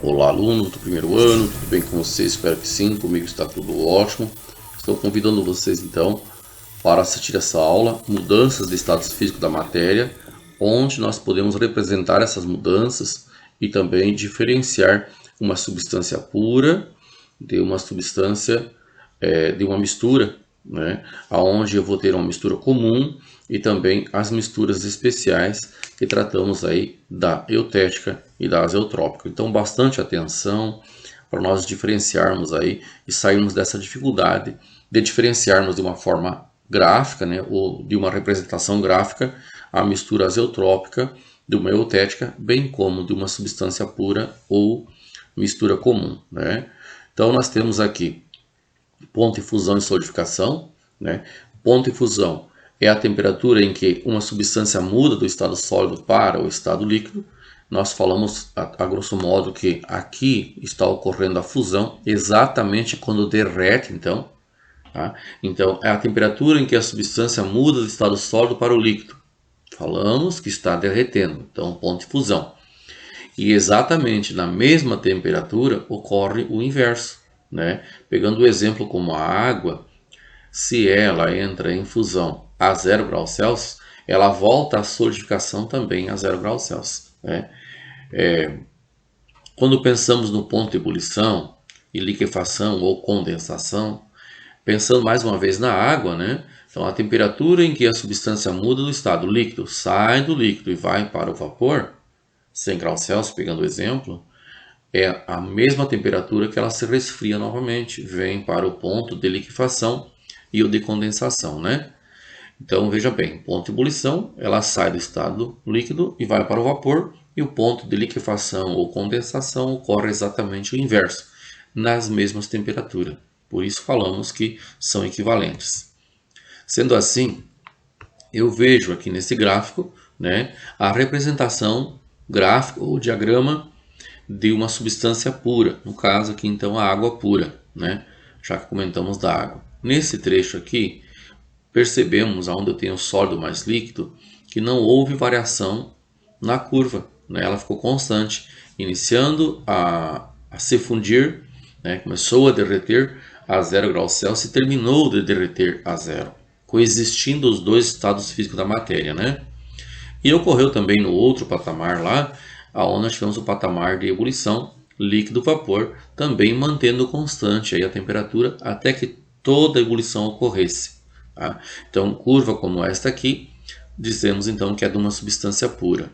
Olá, aluno do primeiro ano, tudo bem com vocês? Espero que sim, comigo está tudo ótimo. Estou convidando vocês então para assistir essa aula, Mudanças de Status Físico da Matéria, onde nós podemos representar essas mudanças e também diferenciar uma substância pura de uma substância, de uma mistura, né? Onde eu vou ter uma mistura comum e também as misturas especiais que tratamos aí da eutética e da azeotrópica. Então, bastante atenção para nós diferenciarmos aí e sairmos dessa dificuldade de diferenciarmos de uma forma gráfica, né, ou de uma representação gráfica, a mistura azeotrópica de uma eutética, bem como de uma substância pura ou mistura comum, né? Então, nós temos aqui ponto de fusão e solidificação, né? Ponto de fusão é a temperatura em que uma substância muda do estado sólido para o estado líquido. Nós falamos a grosso modo que aqui está ocorrendo a fusão exatamente quando derrete, então. Tá? Então, é a temperatura em que a substância muda do estado sólido para o líquido. Falamos que está derretendo, então ponto de fusão. E exatamente na mesma temperatura ocorre o inverso, né? Pegando o exemplo como a água, se ela entra em fusão a 0 graus Celsius, ela volta à solidificação também a 0 graus Celsius, né? Quando pensamos no ponto de ebulição e liquefação ou condensação, pensando mais uma vez na água, né? Então, a temperatura em que a substância muda do estado líquido, sai do líquido e vai para o vapor, 100 graus Celsius, pegando o exemplo, é a mesma temperatura que ela se resfria novamente, vem para o ponto de liquefação e o de condensação, né? Então, veja bem, ponto de ebulição, ela sai do estado líquido e vai para o vapor, e o ponto de liquefação ou condensação ocorre exatamente o inverso, nas mesmas temperaturas. Por isso falamos que são equivalentes. Sendo assim, eu vejo aqui nesse gráfico, né, a representação gráfica ou diagrama de uma substância pura, no caso aqui então a água pura, né, já que comentamos da água. Nesse trecho aqui, percebemos, onde eu tenho sólido mais líquido, que não houve variação na curva, né, ela ficou constante, iniciando a se fundir, né, começou a derreter a 0 graus Celsius e terminou de derreter a zero, coexistindo os dois estados físicos da matéria, né? E ocorreu também no outro patamar lá, onde nós tivemos o patamar de ebulição, líquido-vapor, também mantendo constante aí a temperatura até que toda a ebulição ocorresse. Tá? Então, curva como esta aqui, dizemos então que é de uma substância pura.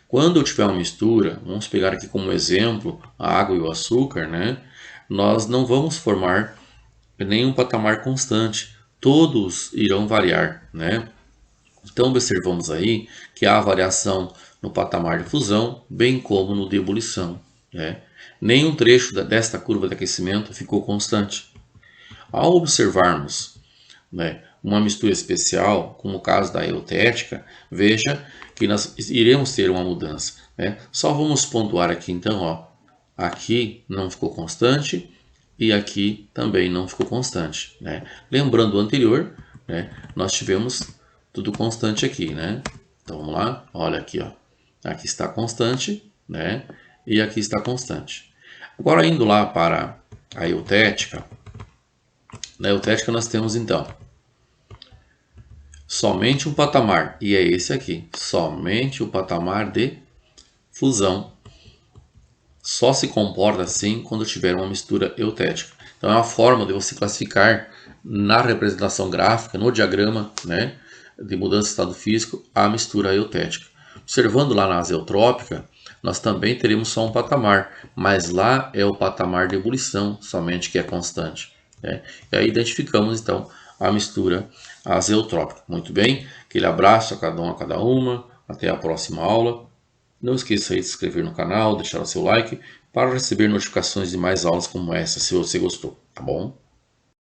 Quando eu tiver uma mistura, vamos pegar aqui como exemplo a água e o açúcar, né? Nós não vamos formar nenhum patamar constante, todos irão variar, né? Então observamos aí que há variação no patamar de fusão, bem como no de ebulição, né? Nenhum trecho desta curva de aquecimento ficou constante. Ao observarmos, né, uma mistura especial, como o caso da eutética, veja que nós iremos ter uma mudança, né? Só vamos pontuar aqui então, ó, aqui não ficou constante e aqui também não ficou constante, né? Lembrando o anterior, né, nós tivemos tudo constante aqui, né? Então vamos lá, olha aqui, ó, aqui está constante, né? E aqui está constante. Agora indo lá para a eutética, na eutética nós temos então somente um patamar, e é esse aqui, somente o patamar de fusão. Só se comporta assim quando tiver uma mistura eutética. Então é uma forma de você classificar na representação gráfica, no diagrama, né, de mudança de estado físico, a mistura eutética. Observando lá na azeotrópica, nós também teremos só um patamar, mas lá é o patamar de ebulição somente que é constante, né? E aí identificamos então a mistura azeotrópica. Muito bem, aquele abraço a cada um, a cada uma, até a próxima aula. Não esqueça de se inscrever no canal, deixar o seu like para receber notificações de mais aulas como essa, se você gostou, tá bom?